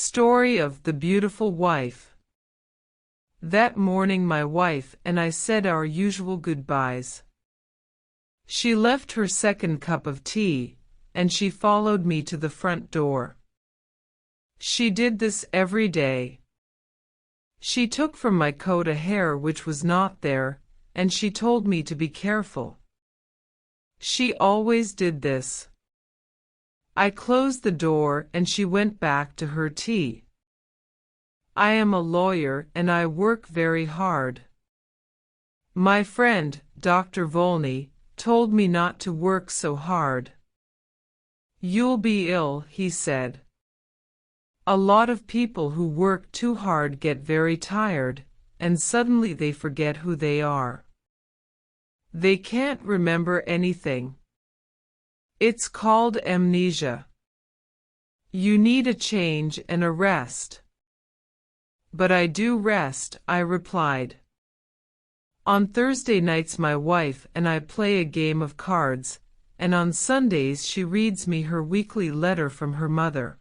Story of the Beautiful Wife. That morning my wife and I said our usual goodbyes. She left her second cup of tea, and she followed me to the front door. She did this every day. She took from my coat a hair which was not there, and she told me to be careful. She always did this. I closed the door and she went back to her tea. I am a lawyer and I work very hard. My friend, Dr. Volney, told me not to work so hard. You'll be ill, he said. A lot of people who work too hard get very tired, and suddenly they forget who they are. They can't remember anything. It's called amnesia. You need a change and a rest. But I do rest, I replied. On Thursday nights my wife and I play a game of cards, and on Sundays she reads me her weekly letter from her mother.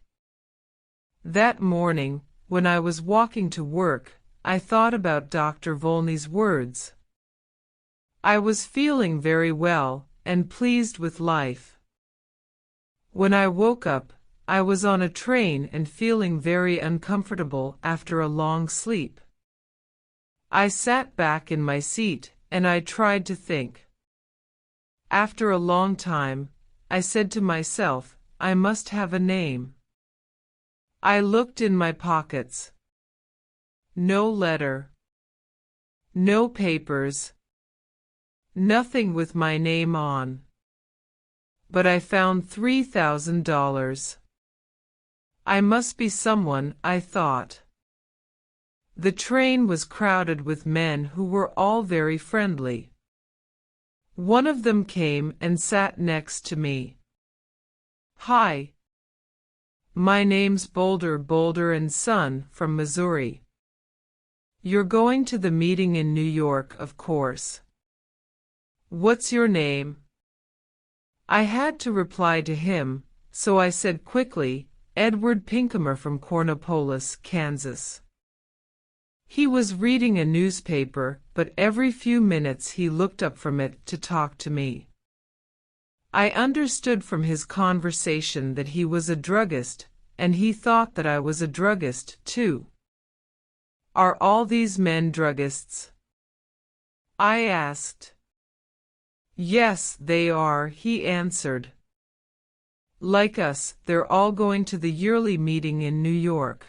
That morning, when I was walking to work, I thought about Dr. Volney's words. I was feeling very well and pleased with life. When I woke up, I was on a train and feeling very uncomfortable after a long sleep. I sat back in my seat and I tried to think. After a long time, I said to myself, I must have a name. I looked in my pockets. No letter. No papers. Nothing with my name on. But I found $3,000. I must be someone, I thought. The train was crowded with men who were all very friendly. One of them came and sat next to me. Hi. My name's Boulder and Son from Missouri. You're going to the meeting in New York, of course. What's your name? I had to reply to him, so I said quickly, Edward Pincomer from Cornopolis, Kansas. He was reading a newspaper, but every few minutes he looked up from it to talk to me. I understood from his conversation that he was a druggist, and he thought that I was a druggist, too. Are all these men druggists? I asked. Yes, they are, he answered. Like us, they're all going to the yearly meeting in New York.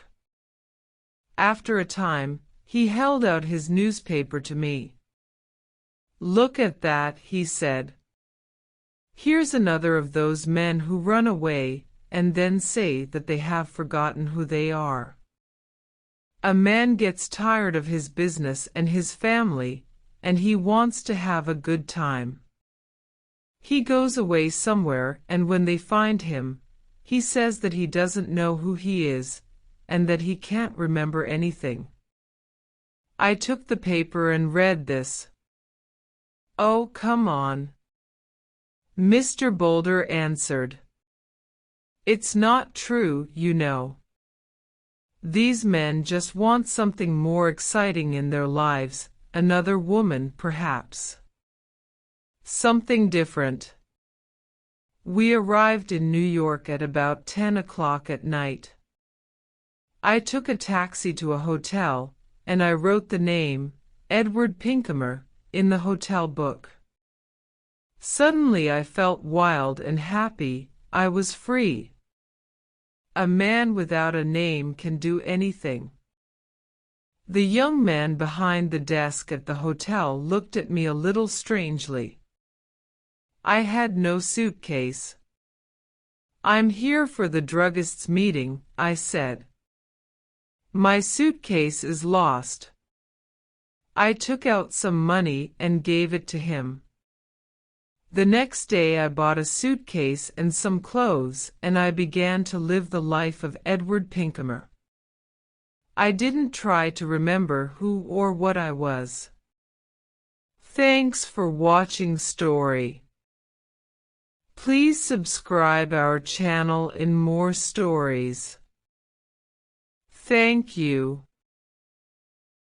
After a time, he held out his newspaper to me. Look at that, he said. Here's another of those men who run away and then say that they have forgotten who they are. A man gets tired of his business and his family, and he wants to have a good time. He goes away somewhere, and when they find him, he says that he doesn't know who he is, and that he can't remember anything. I took the paper and read this. Oh, come on, Mr. Boulder answered. It's not true, you know. These men just want something more exciting in their lives, another woman, perhaps. Something different. We arrived in New York at about 10 o'clock at night. I took a taxi to a hotel, and I wrote the name, Edward Pincomer, in the hotel book. Suddenly I felt wild and happy. I was free. A man without a name can do anything. The young man behind the desk at the hotel looked at me a little strangely. I had no suitcase. I'm here for the druggist's meeting, I said. My suitcase is lost. I took out some money and gave it to him. The next day I bought a suitcase and some clothes, and I began to live the life of Edward Pincomer. I didn't try to remember who or what I was. Thanks for watching story. Please subscribe our channel in more stories. Thank you.